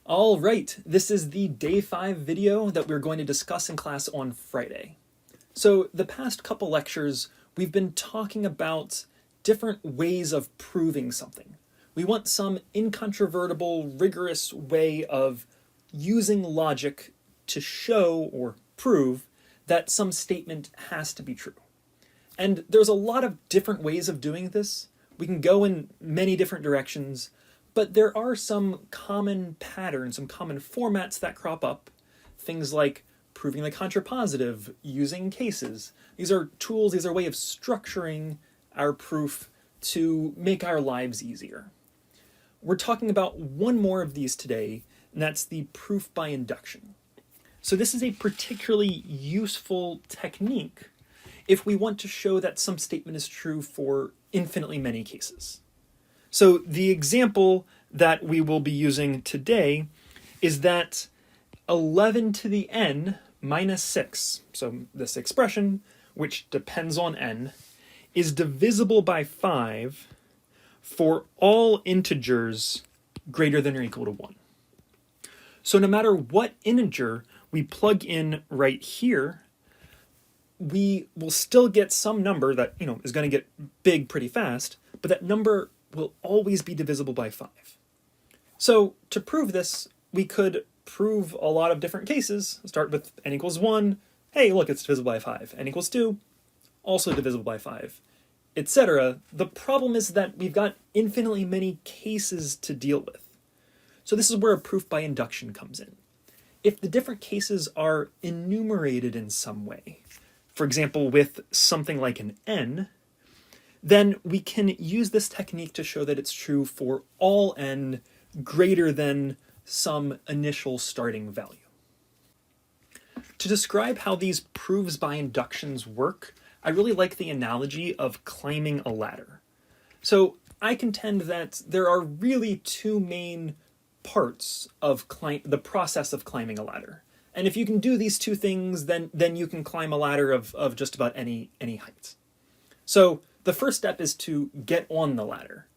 All right, this is the Day 5 video that we're going to discuss in class on Friday. So the past couple lectures, we've been talking about different ways of proving something. We want some incontrovertible, rigorous way of using logic to show or prove that some statement has to be true. And there's a lot of different ways of doing this. We can go in many different directions, but there are some common patterns, some common formats that crop up. Things like proving the contrapositive, using cases. These are tools, these are a way of structuring our proof to make our lives easier. We're talking about one more of these today, and that's the proof by induction. So this is a particularly useful technique if we want to show that some statement is true for infinitely many cases. So the example that we will be using today is that 11 to the n minus 6, so this expression, which depends on n, is divisible by 5 for all integers greater than or equal to 1. So no matter what integer we plug in right here, we will still get some number that, is going to get big pretty fast, but that number will always be divisible by 5. So to prove this, we could prove a lot of different cases. Start with n equals 1. Hey, look, it's divisible by 5. N equals 2, also divisible by 5, etc. The problem is that we've got infinitely many cases to deal with. So this is where a proof by induction comes in. If the different cases are enumerated in some way, for example, with something like an n, then we can use this technique to show that it's true for all n greater than some initial starting value. To describe how these proofs by inductions work, I really like the analogy of climbing a ladder. So I contend that there are really two main parts of the process of climbing a ladder. And if you can do these two things, then you can climb a ladder of just about any height. So the first step is to get on the ladder,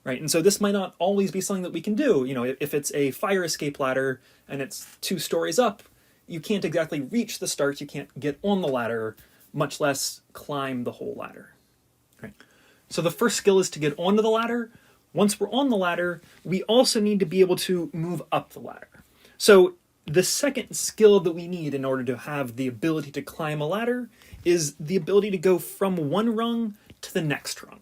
right? And so this might not always be something that we can do. If it's a fire escape ladder and it's 2 stories up, you can't exactly reach the start, you can't get on the ladder, much less climb the whole ladder, right? So the first skill is to get onto the ladder. Once we're on the ladder, we also need to be able to move up the ladder. So the second skill that we need in order to have the ability to climb a ladder is the ability to go from one rung to the next rung.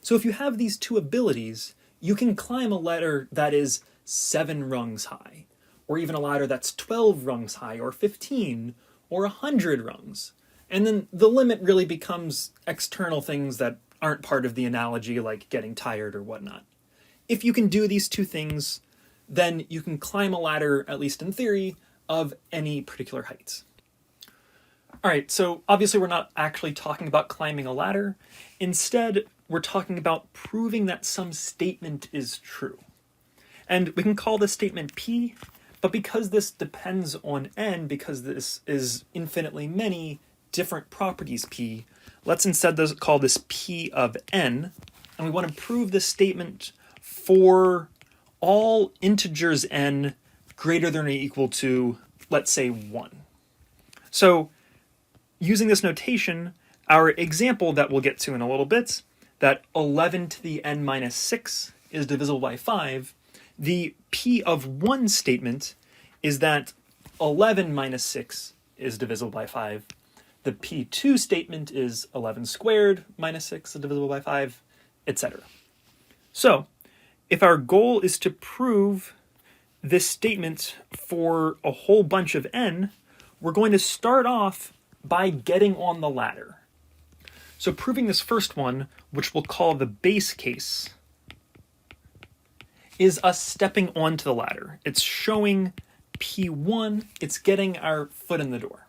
So if you have these two abilities, you can climb a ladder that is 7 rungs high, or even a ladder that's 12 rungs high, or 15, or 100 rungs. And then the limit really becomes external things that aren't part of the analogy, like getting tired or whatnot. If you can do these two things, then you can climb a ladder, at least in theory, of any particular height. All right, so obviously we're not actually talking about climbing a ladder. Instead, we're talking about proving that some statement is true. And we can call this statement P, but because this depends on n, because this is infinitely many different properties P, let's instead call this P of n, and we want to prove this statement for all integers n greater than or equal to, let's say, 1. So using this notation, our example that we'll get to in a little bit, that 11 to the n minus 6 is divisible by 5, the P of 1 statement is that 11 minus 6 is divisible by 5. The P2 statement is 11 squared minus 6 is divisible by 5, etc. So if our goal is to prove this statement for a whole bunch of n, we're going to start off by getting on the ladder. So proving this first one, which we'll call the base case, is us stepping onto the ladder. It's showing P1, it's getting our foot in the door,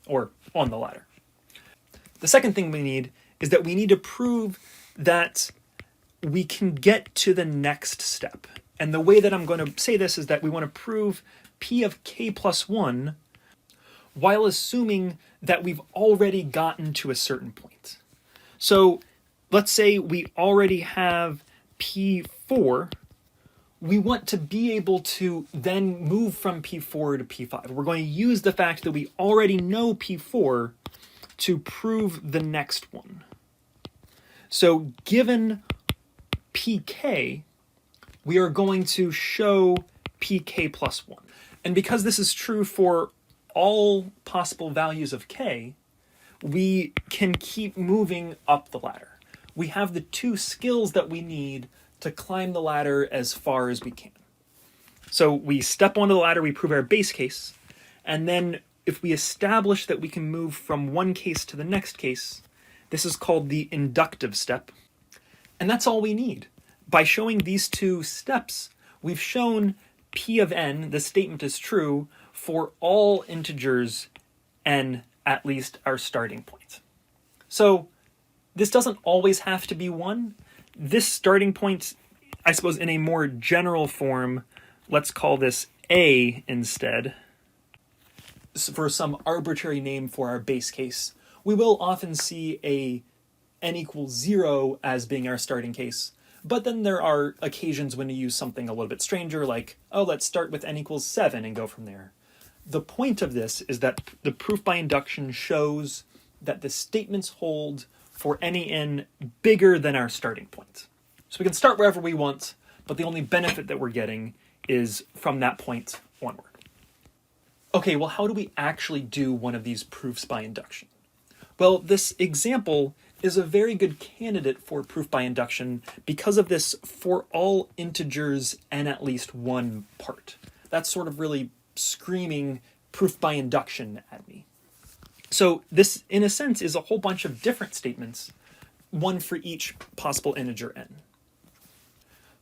or on the ladder. The second thing we need is that we need to prove that we can get to the next step. And the way that I'm going to say this is that we want to prove P of k plus 1 while assuming that we've already gotten to a certain point. So let's say we already have P4. we want to be able to then move from P4 to P5. We're going to use the fact that we already know P4 to prove the next one. So given pk, we are going to show pk plus 1. And because this is true for all possible values of k, we can keep moving up the ladder. We have the two skills that we need to climb the ladder as far as we can. So we step onto the ladder, we prove our base case, and then if we establish that we can move from one case to the next case, this is called the inductive step. And that's all we need. By showing these two steps, we've shown P of n, the statement is true, for all integers n, at least our starting point. So this doesn't always have to be 1. This starting point, I suppose in a more general form, let's call this A instead. So for some arbitrary name for our base case, we will often see a n equals 0 as being our starting case, but then there are occasions when you use something a little bit stranger, like, oh, let's start with n equals 7 and go from there. The point of this is that the proof by induction shows that the statements hold for any n bigger than our starting point. So we can start wherever we want, but the only benefit that we're getting is from that point onward. Okay, well, how do we actually do one of these proofs by induction? Well, this example is a very good candidate for proof by induction because of this for all integers n at least 1 part. That's sort of really screaming proof by induction at me. So this, in a sense, is a whole bunch of different statements, one for each possible integer n.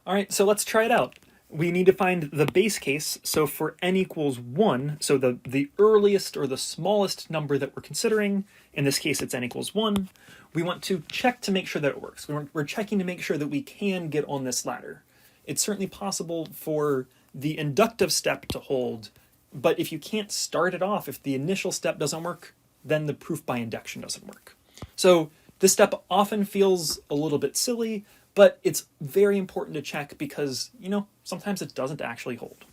All right, so let's try it out. We need to find the base case. So for n equals 1, so the earliest or the smallest number that we're considering, in this case it's n equals 1, we want to check to make sure that it works. We're checking to make sure that we can get on this ladder. It's certainly possible for the inductive step to hold, but if you can't start it off, if the initial step doesn't work, then the proof by induction doesn't work. So this step often feels a little bit silly, but it's very important to check because, sometimes it doesn't actually hold.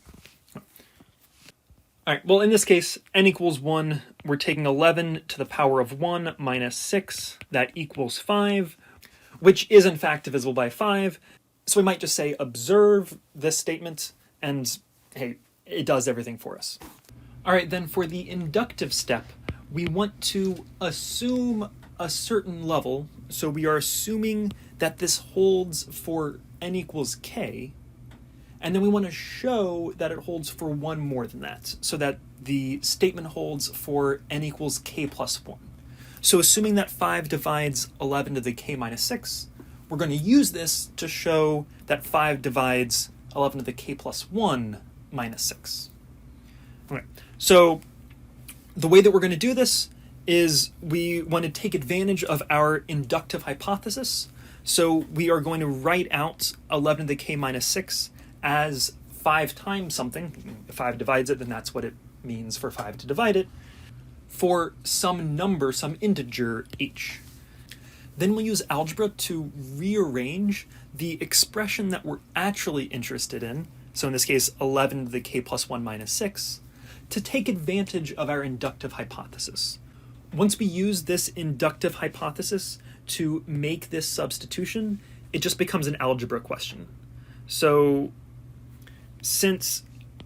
All right, well, in this case, n equals 1, we're taking 11 to the power of 1 minus 6, that equals 5, which is in fact divisible by 5. So we might just say observe this statement, and hey, it does everything for us. All right, then for the inductive step, we want to assume a certain level. So we are assuming that this holds for n equals k, and then we want to show that it holds for one more than that, so that the statement holds for n equals k plus 1. So assuming that 5 divides 11 to the k minus 6, we're going to use this to show that 5 divides 11 to the k plus 1 minus 6. Okay. So the way that we're going to do this is we want to take advantage of our inductive hypothesis. So we are going to write out 11 to the k minus 6 as 5 times something. If 5 divides it, then that's what it means for 5 to divide it, for some number, some integer h. Then we'll use algebra to rearrange the expression that we're actually interested in, so in this case 11 to the k plus 1 minus 6, to take advantage of our inductive hypothesis. Once we use this inductive hypothesis to make this substitution, it just becomes an algebra question. So since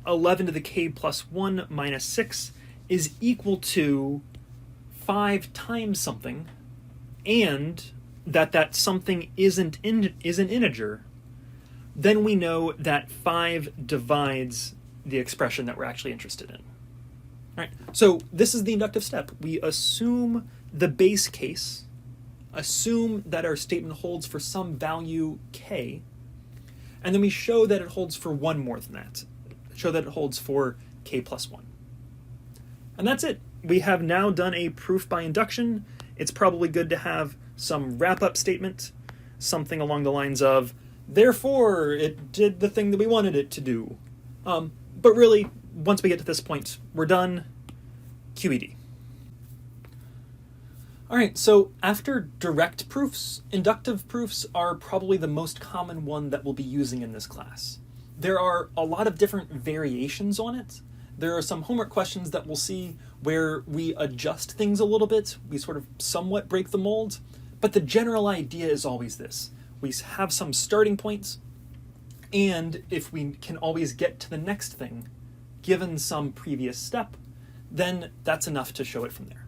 11 to the k plus 1 minus 6 is equal to 5 times something, and that something is an integer, then we know that 5 divides the expression that we're actually interested in. All right, so this is the inductive step. We assume the base case, assume that our statement holds for some value k, and then we show that it holds for one more than that. Show that it holds for k plus 1. And that's it. We have now done a proof by induction. It's probably good to have some wrap-up statement, something along the lines of, therefore, it did the thing that we wanted it to do. But really, once we get to this point, we're done. QED. All right, so after direct proofs, inductive proofs are probably the most common one that we'll be using in this class. there are a lot of different variations on it. There are some homework questions that we'll see where we adjust things a little bit, we sort of somewhat break the mold, but the general idea is always this. We have some starting points, and if we can always get to the next thing, given some previous step, then that's enough to show it from there.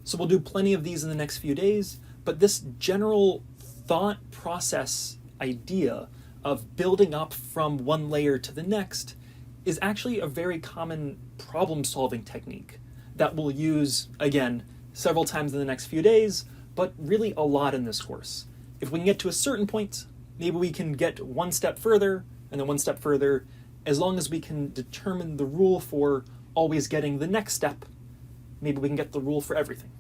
So we'll do plenty of these in the next few days, but this general thought process idea of building up from one layer to the next is actually a very common problem-solving technique that we'll use, again, several times in the next few days, but really a lot in this course. If we can get to a certain point, maybe we can get one step further, and then one step further, as long as we can determine the rule for always getting the next step, maybe we can get the rule for everything.